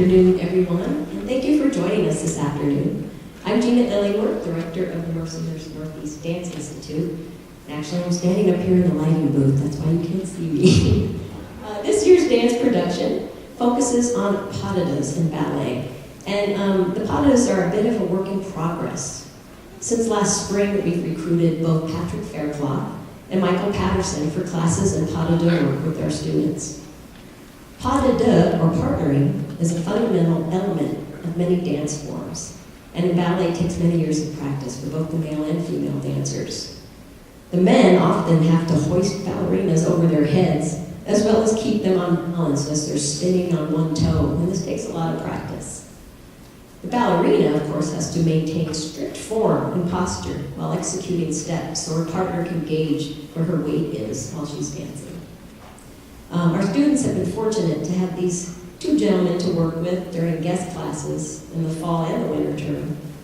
afternoon, everyone, and thank you for joining us this afternoon. I'm Gina Ellingworth, Director of the Mercyhurst Northeast Dance Institute. Actually, I'm standing up here in the lighting booth, that's why you can't see me. This year's dance production focuses on patadas in ballet, and the patadas are a bit of a work in progress. Since last spring, we've recruited both Patrick Fairclough and Michael Patterson for classes in patada work with our students. Pas de deux, or partnering, is a fundamental element of many dance forms, and in ballet takes many years of practice for both the male and female dancers. The men often have to hoist ballerinas over their heads, as well as keep them on balance as they're spinning on one toe, and this takes a lot of practice. The ballerina, of course, has to maintain strict form and posture while executing steps so her partner can gauge where her weight is while she's dancing. Our students have been fortunate to have these two gentlemen to work with during guest classes in the fall and the winter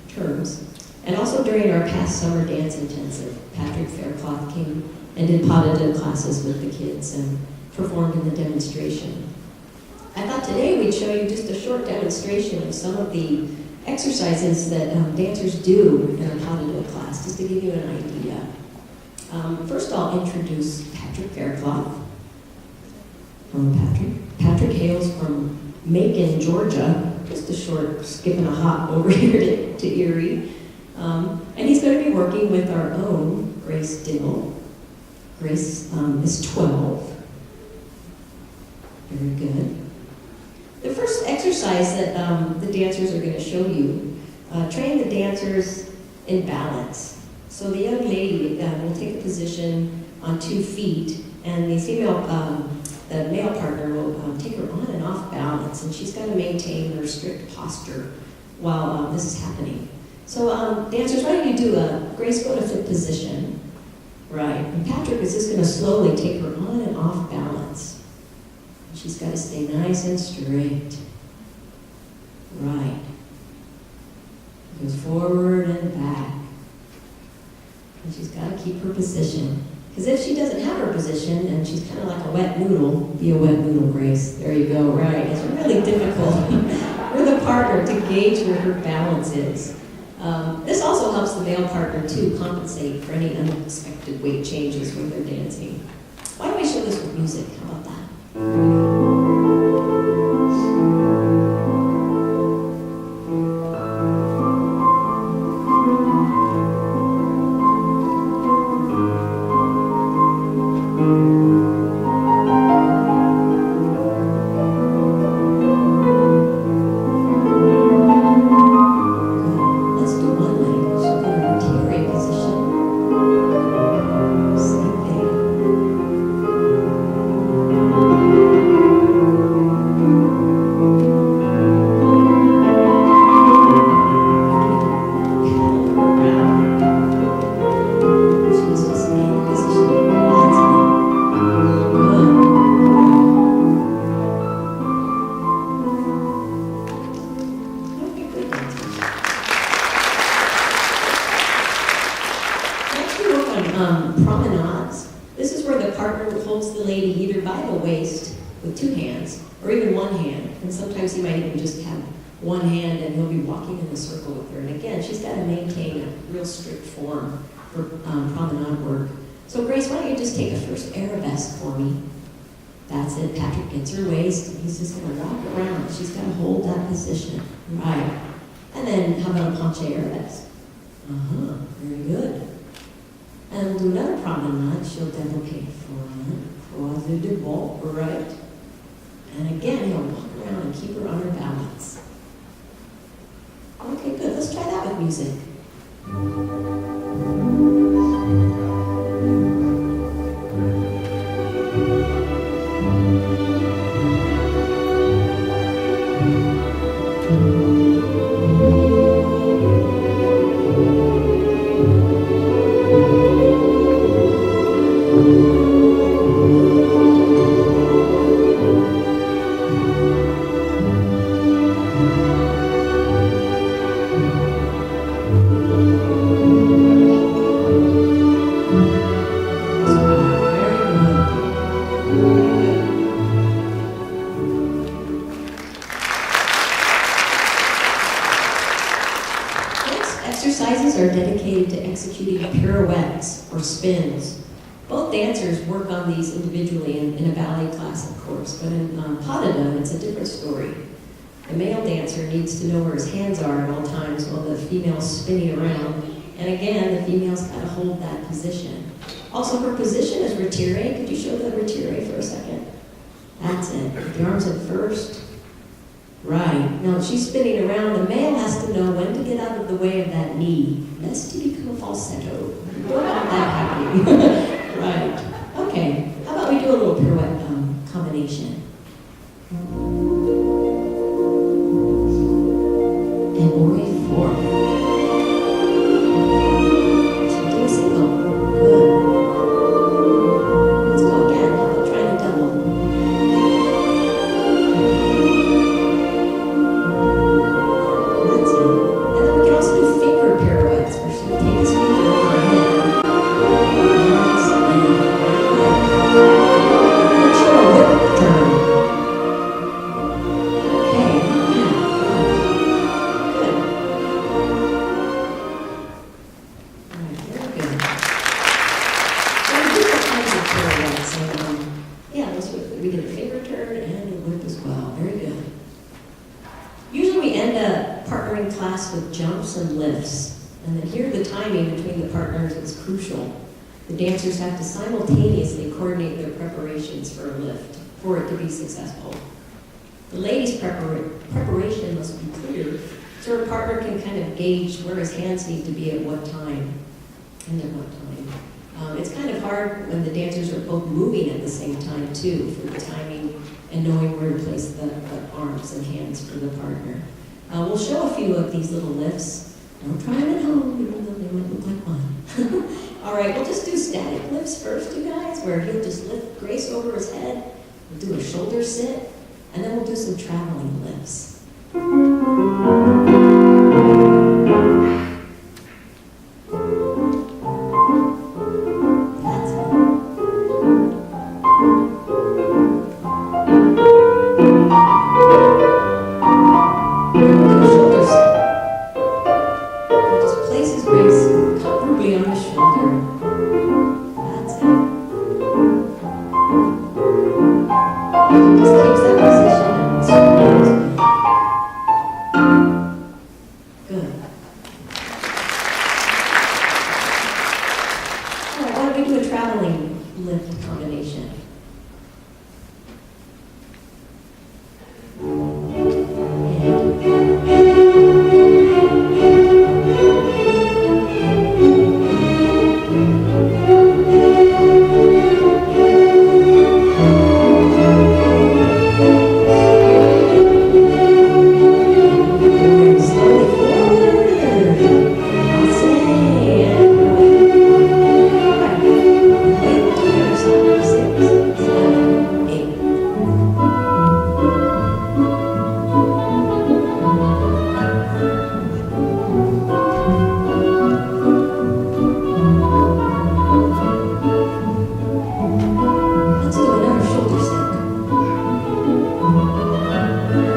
terms, and also during our past summer dance intensive. Patrick Fairclough came and did pas de deux classes with the kids and performed in the demonstration. I thought today we'd show you just a short demonstration of some of the exercises that dancers do in a pas de deux class, just to give you an idea. First I'll introduce Patrick Fairclough. Patrick hails from Macon, Georgia, just a short skip and a hop over here to Erie. And he's going to be working with our own Grace Dill. Grace is 12. Very good. The first exercise that the dancers are going to show you train the dancers in balance. So the young lady will take a position on 2 feet, and the male partner will take her on and off balance, and she's got to maintain her strict posture while this is happening. So dancers, why don't you do Grace, go to fit position. Right, and Patrick is just going to slowly take her on and off balance. And she's got to stay nice and straight. Right. Goes forward and back. And she's got to keep her position. Because if she doesn't have her position and she's kind of like a wet noodle, be a wet noodle, Grace. There you go, right. It's really difficult for the partner to gauge where her balance is. This also helps the male partner to compensate for any unexpected weight changes when they're dancing. Why don't we show this with music? How about that? Promenades. This is where the partner holds the lady either by the waist with 2 hands or even 1 hand, and sometimes he might even just have 1 hand and he'll be walking in a circle with her. And again, she's got to maintain a real strict form for promenade work. So Grace, why don't you just take a first arabesque for me? That's it. Patrick gets her waist and he's just going to rock around. She's got to hold that position. Right. And then how about a penché arabesque? Very good. And we'll do another promenade. She'll débloquer front, croisé de bas, right. And again, he'll walk around and keep her on her balance. Okay, good. Let's try that with music. spins. Both dancers work on these individually in a ballet class, of course, but in pas de deux, it's a different story. The male dancer needs to know where his hands are at all times while the female's spinning around. And again, the female's got to hold that position. Also, her position is retiré. Could you show the retiré for a second? That's it. The arms at first. Right. Now, she's spinning around. The male has to know when to get out of the way of that knee, lest he become a falsetto. Don't want that happening. Right. Okay. How about we do a little pirouette combination? And ore four. Do a single. Good. Let's go again. How about trying a double? That's it. And then we can also do finger pirouettes, where she takes his finger over her head. Let's show a whip turn. Okay. Good. All right, very good. There are different kinds of pirouettes. So, yeah, we get a finger turn and a whip as well. Very good. Usually we end a partnering class with jumps and lifts. And then here the timing between the partners is crucial. The dancers have to simultaneously coordinate their preparations for a lift for it to be successful. The ladies' preparation must be clear so her partner can kind of gauge where his hands need to be at what time and at what time. It's kind of hard when the dancers are both moving at the same time too for the timing and knowing where to place the arms and hands for the partner. We'll show a few of these little lifts. Don't try them at home, even though they might look like one. All right, we'll just do static lifts first, you guys, where he'll just lift Grace over his head. We'll do a shoulder sit, and then we'll do some traveling lifts. That's it. We'll do a shoulder sit. Just places Grace comfortably on his shoulder. That's it. Just keeps that position and supports me. Good. All right, why don't we do a traveling lift combination? Slowly forward. I'll say, and right. Wait, to the other side. 6, 7, 8. Let's do another shoulder sit.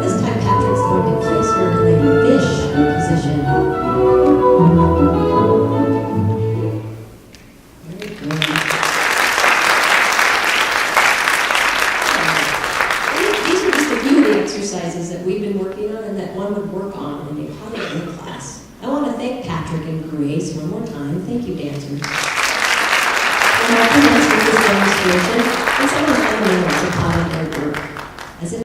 This time Patrick's going to place her in a fish position. Very good. These are just a few of the exercises that we've been working on and that one would work on in a pas de deux class. I want to thank Patrick and Grace one more time. Thank you, dancers. And our comments with this demonstration, and some of the fundamentals of pas de deux